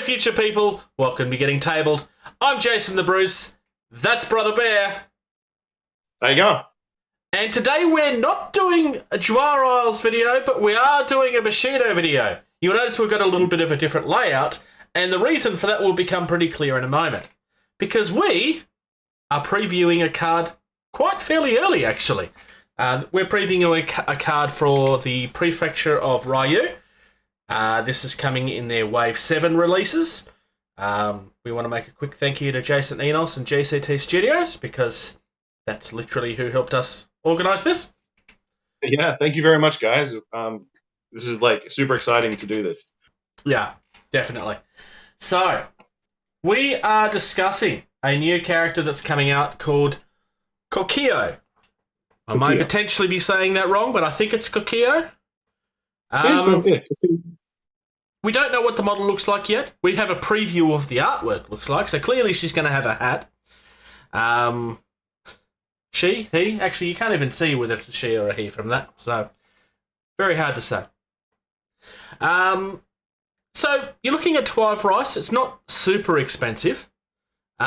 future people. Welcome to Getting Tabled. I'm Jason the Bruce. That's Brother Bear. There you go. And today we're not doing a Jawar Isles video, but we are doing a Bushido video. You'll notice we've got a little bit of a different layout, and the reason for that will become pretty clear in a moment. Because we are previewing a card quite fairly early, actually. We're previewing a card for the Prefecture of Ryu. This is coming in their Wave 7 releases. We want to make a quick thank you to Jason Enos and GCT Studios, because that's literally who helped us organise this. Yeah, thank you very much, guys. This is like super exciting to do this. Yeah, definitely. So, we are discussing a new character that's coming out called Kokkio. I might potentially be saying that wrong, but I think it's Kokkio. We don't know what the model looks like yet. We have a preview of the artwork looks like, so clearly she's going to have a hat. She, he, actually you can't even see whether it's a she or a he from that, so very hard to say. So you're looking at 12 rice. It's not super expensive. 2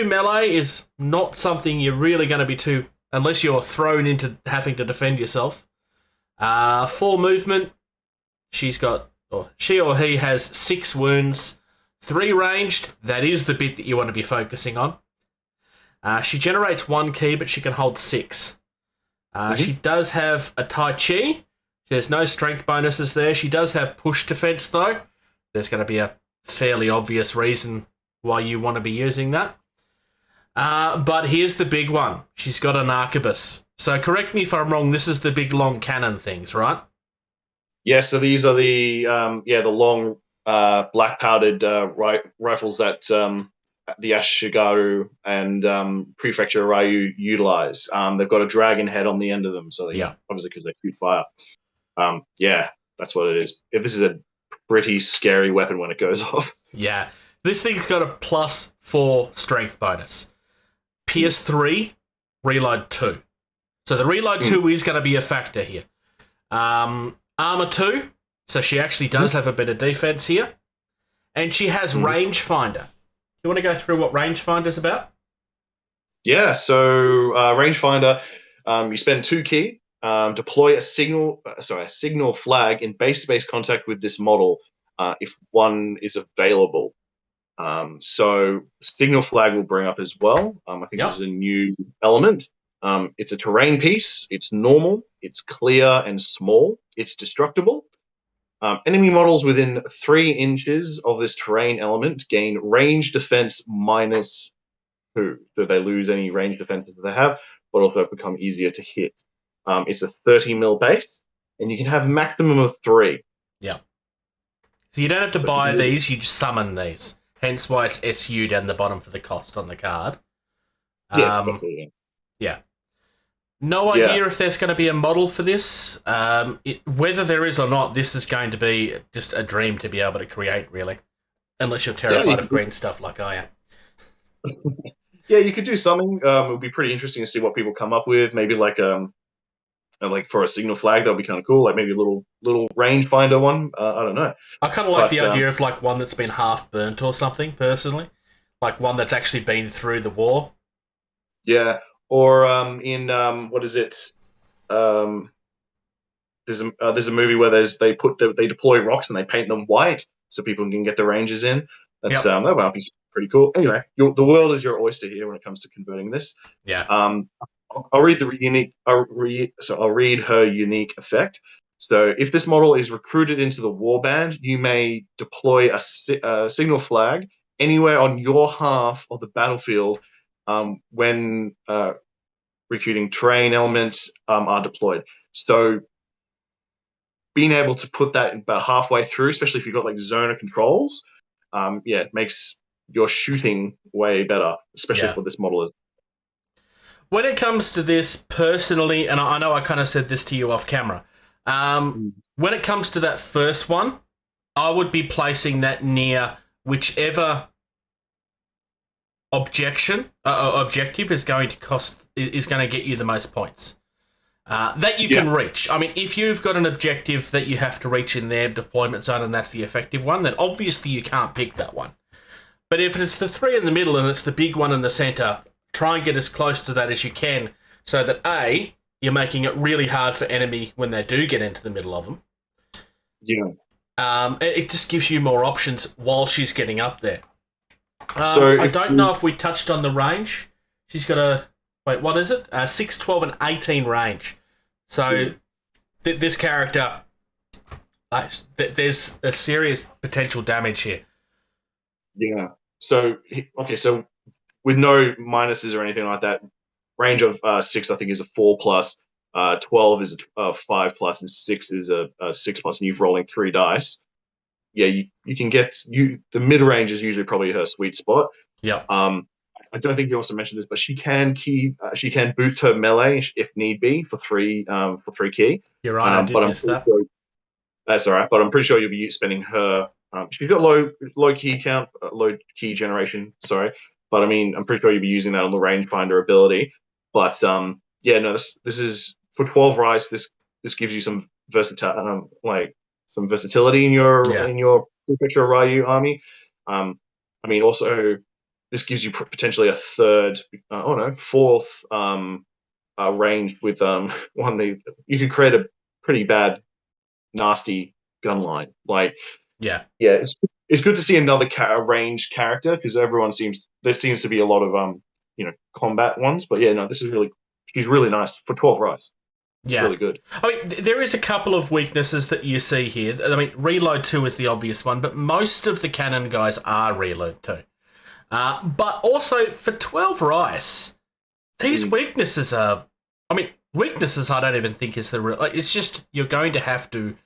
melee is not something you're really going to be too, unless you're thrown into having to defend yourself. 4 movement. She or he has 6 wounds, 3 ranged. That is the bit that you want to be focusing on. She generates 1 ki, but she can hold 6. She does have a Tai Chi. There's no strength bonuses there. She does have push defense, though. There's going to be a fairly obvious reason why you want to be using that. But here's the big one. She's got an arquebus. So correct me if I'm wrong, this is the big long cannon things, right? Yeah, so these are the long black powdered rifles that the Ashigaru and Prefecture Ryu utilize. They've got a dragon head on the end of them, so obviously because they shoot fire. That's what it is. This is a pretty scary weapon when it goes off. Yeah, this thing's got a +4 strength bonus. Pierce 3, reload 2. So the reload 2 is going to be a factor here. Armor 2, so she actually does have a bit of defense here. And she has rangefinder. You want to go through what rangefinder's about? Yeah, so rangefinder, you spend 2 ki, deploy a signal flag in base-to-base contact with this model if one is available. So signal flag will bring up as well. I think this is a new element. It's a terrain piece. It's normal. It's clear and small. It's destructible. Enemy models within 3 inches of this terrain element gain range defense -2. So they lose any range defenses that they have, but also become easier to hit. It's a 30 mil base, and you can have a maximum of 3. Yeah. So you don't have to buy these, you just summon these. Hence why it's SU down the bottom for the cost on the card. Yeah. No idea if there's going to be a model for this. Whether there is or not, this is going to be just a dream to be able to create, really. Unless you're terrified of green stuff like I am. Yeah, you could do something. It would be pretty interesting to see what people come up with. Maybe like for a signal flag, that would be kind of cool. Like maybe a little rangefinder one. I don't know. I kind of like the idea of like one that's been half burnt or something, personally. Like one that's actually been through the war. Yeah. Or what is it? There's a movie where they deploy rocks and they paint them white so people can get the ranges in. That might be pretty cool. Anyway, the world is your oyster here when it comes to converting this. Yeah. I'll read I'll read her unique effect. So if this model is recruited into the warband, you may deploy a signal flag anywhere on your half of the battlefield when recruiting terrain elements are deployed. So being able to put that about halfway through, especially if you've got like zoner controls, it makes your shooting way better, especially for this model. When it comes to this, personally, and I know I kind of said this to you off camera, when it comes to that first one, I would be placing that near whichever objective is going to get you the most points. that you can reach. I mean, if you've got an objective that you have to reach in their deployment zone and that's the effective one, then obviously you can't pick that one. But if it's the three in the middle and it's the big one in the centre, try and get as close to that as you can so that A, you're making it really hard for enemy when they do get into the middle of them. Yeah. It just gives you more options while she's getting up there. So I don't know if we touched on the range. She's got a... Wait, what is it? 6, 12, and 18 range. So this character... there's a serious potential damage here. Yeah. So, okay, so with no minuses or anything like that, range of 6, I think, is a 4+, 12 is a 5+, and 6 is a 6+, and you're rolling 3 dice. Yeah, you can get... The mid-range is usually probably her sweet spot. Yeah. I don't think you also mentioned this, but she can boost her melee if need be for 3 key. You're right, I did miss that. That's all right, but I'm pretty sure you'll be spending her. She's got low key count, low key generation. Sorry, but I mean, I'm pretty sure you'll be using that on the rangefinder ability. But yeah, no, this is for 12 rice. This gives you some some versatility in your Prefecture Ryu army. I mean, also this gives you potentially a third, fourth range with one. You could create a pretty bad, nasty gun line. Yeah, it's good to see another ranged character because there seems to be a lot of combat ones. But yeah, no, she's really nice for 12 rice. Yeah, really good. I mean, there is a couple of weaknesses that you see here. I mean, Reload 2 is the obvious one, but most of the cannon guys are Reload 2. But also, for 12 rice, these weaknesses are... I mean, weaknesses I don't even think is the real... It's just you're going to have to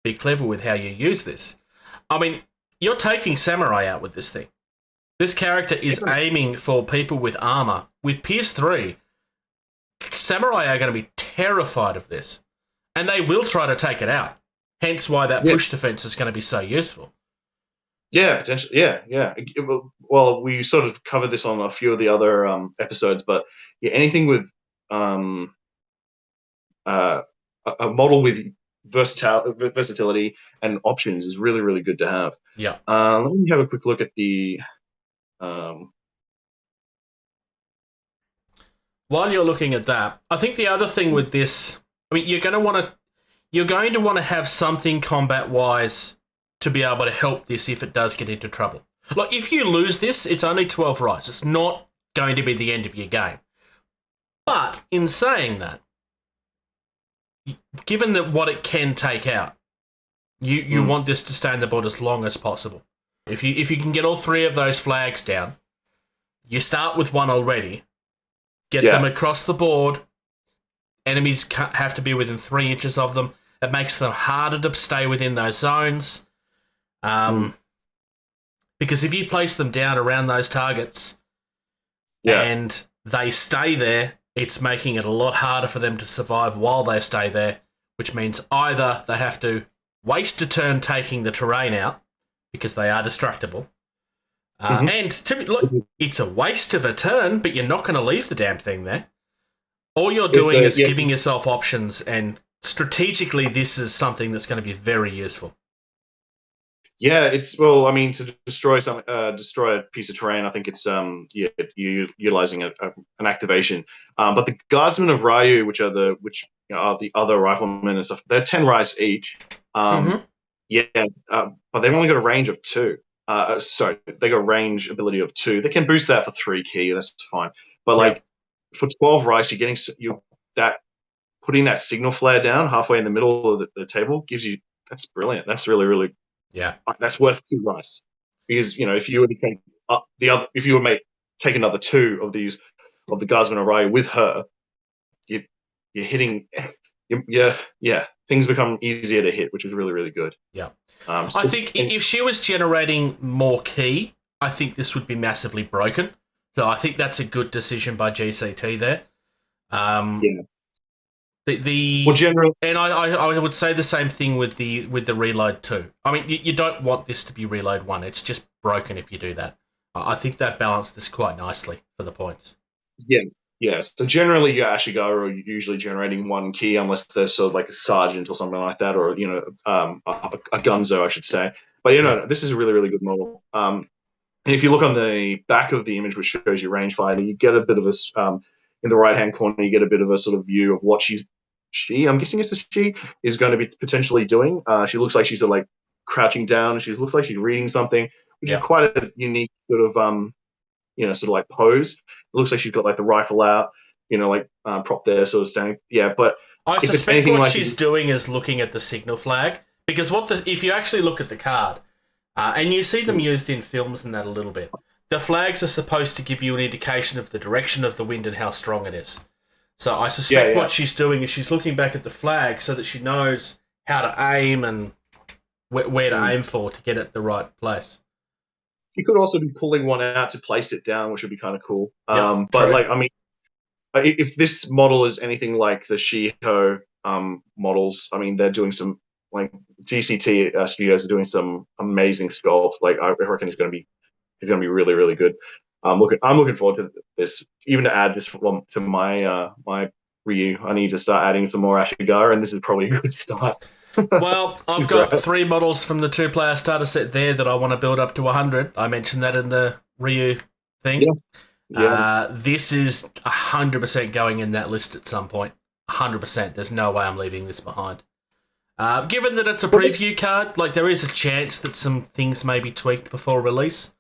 be clever with how you use this. I mean, you're taking Samurai out with this thing. This character is aiming for people with armor. With Pierce 3, Samurai are going to be terrified of this. And they will try to take it out. Hence why that push defense is going to be so useful. Yeah, potentially. Yeah. Well, we sort of covered this on a few of the other episodes, but yeah, anything with a model with versatility and options is really, really good to have. Yeah. Let me have a quick look at the. While you're looking at that, I think the other thing with this, I mean, you're going to want to have something combat-wise to be able to help this if it does get into trouble. Like, if you lose this, it's only 12 rice. It's not going to be the end of your game. But in saying that, given that what it can take out, you want this to stay on the board as long as possible. If you can get all 3 of those flags down, you start with 1 already, get them across the board, enemies have to be within 3 inches of them. It makes them harder to stay within those zones. Because if you place them down around those targets and they stay there, it's making it a lot harder for them to survive while they stay there, which means either they have to waste a turn taking the terrain out because they are destructible. And look, it's a waste of a turn, but you're not going to leave the damn thing there. All you're doing is giving yourself options, and strategically this is something that's going to be very useful. Yeah, I mean, to destroy a piece of terrain, I think it's you're utilizing an activation. But the Guardsmen of Ryu, which are the other riflemen and stuff, they're 10 rice each. But they've only got a range of 2. They got a range ability of 2. They can boost that for 3 key. That's fine. But for 12 rice, you're getting putting that signal flare down halfway in the middle of the table gives you. That's brilliant. That's really, really. Yeah, that's worth 2 rice because if you were to take take another 2 of the Guardsmen of Ryu with her, you're hitting. Things become easier to hit, which is really, really good. Yeah, I think if she was generating more ki, I think this would be massively broken. So I think that's a good decision by GCT there. And I would say the same thing with the Reload 2. I mean, you don't want this to be Reload 1. It's just broken if you do that. I think they've balanced this quite nicely for the points. Yeah, Yeah, so generally your Ashigaru are usually generating one key unless they're sort of like a sergeant or something like that, or a gunzo, I should say. But no, this is a really really good model. And if you look on the back of the image, which shows you rangefinder, you get a bit of in the right hand corner, you get a bit of a sort of view of what I'm guessing it's a she, is going to be potentially doing. She looks like she's sort of like crouching down. She looks like she's reading something, which is Yep. quite a unique sort of, sort of like pose. It looks like she's got like the rifle out, prop there, sort of standing. Yeah, but I if it's suspect anything what like, she's doing is looking at the signal flag, because if you actually look at the card, and you see them used in films and that a little bit, the flags are supposed to give you an indication of the direction of the wind and how strong it is. So I suspect what she's doing is she's looking back at the flag so that she knows how to aim and where to aim for to get at the right place. you could also be pulling one out to place it down, which would be kind of cool. Yep, But true. like, I mean, if this model is anything like the Shiho models, I mean, they're doing some like GCT studios are doing some amazing sculpt. Like, I reckon he's going to be really really good. I'm looking forward to this. Even to add this one to my Ryu, I need to start adding some more Ashigaru, and this is probably a good start. Well, I've got 3 models from the 2-player starter set there that I want to build up to 100. I mentioned that in the Ryu thing. Yeah. Yeah. This is 100% going in that list at some point. 100%. There's no way I'm leaving this behind. Given that it's a preview card, like there is a chance that some things may be tweaked before release.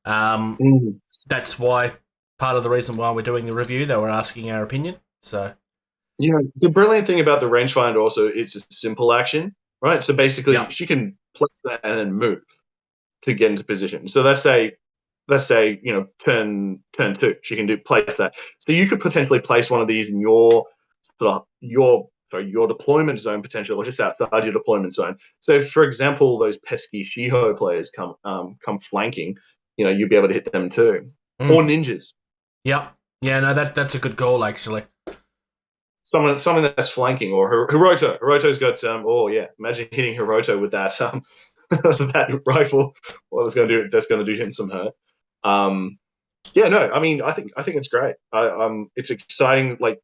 That's why part of the reason why we're doing the review. They were asking our opinion. So the brilliant thing about the rangefinder also, it's a simple action, right? So basically, she can place that and then move to get into position. So let's say turn 2, she can place that. So you could potentially place one of these in your deployment zone potentially, or just outside your deployment zone. So for example, those pesky Shiho players come flanking, you'll be able to hit them too, or ninjas. Yep. Yeah, no, that's a good goal actually. Someone that's flanking, or Hiroto. Hiroto's got imagine hitting Hiroto with that that rifle. Well, that's going to do him some hurt. I mean, I think it's great. It's exciting. Like,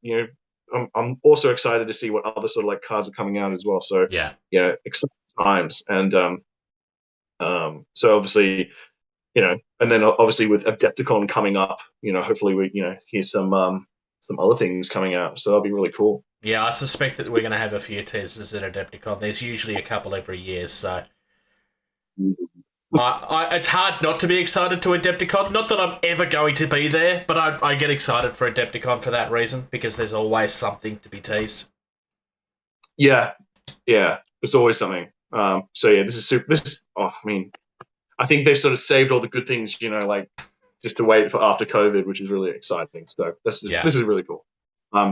I'm also excited to see what other sort of like cards are coming out as well. So exciting times. And so obviously, and then obviously with Adepticon coming up, hopefully we hear some other things coming out. So that'll be really cool. Yeah, I suspect that we're going to have a few teasers at Adepticon. There's usually a couple every year, so it's hard not to be excited to Adepticon. Not that I'm ever going to be there, but I get excited for Adepticon for that reason, because there's always something to be teased. Yeah, it's always something. So yeah, this is super. I mean, I think they've sort of saved all the good things, like just to wait for after COVID, which is really exciting. So this is really cool.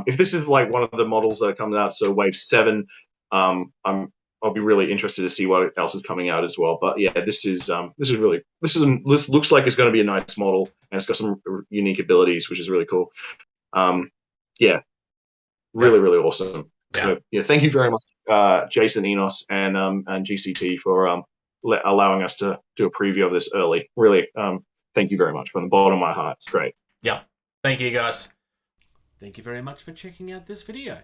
If this is like one of the models that comes out, so Wave 7, I'll be really interested to see what else is coming out as well. But yeah, this looks like it's going to be a nice model, and it's got some unique abilities, which is really cool. Really awesome. Yeah. So, thank you very much, Jason, Enos, and GCT for allowing us to do a preview of this early. Really, thank you very much from the bottom of my heart. It's great. Yeah. Thank you, guys. Thank you very much for checking out this video.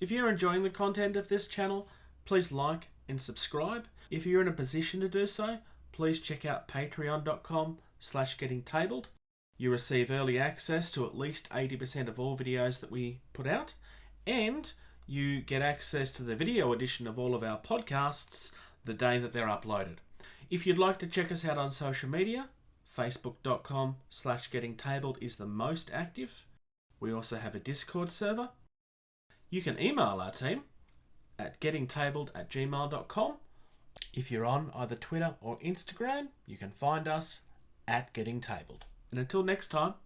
If you're enjoying the content of this channel, please like and subscribe. If you're in a position to do so, please check out patreon.com/gettingtabled. You receive early access to at least 80% of all videos that we put out, and you get access to the video edition of all of our podcasts the day that they're uploaded. If you'd like to check us out on social media, facebook.com/gettingtabled is the most active. We also have a Discord server. You can email our team at gettingtabled@gmail.com. If you're on either Twitter or Instagram, you can find us at gettingtabled. And until next time,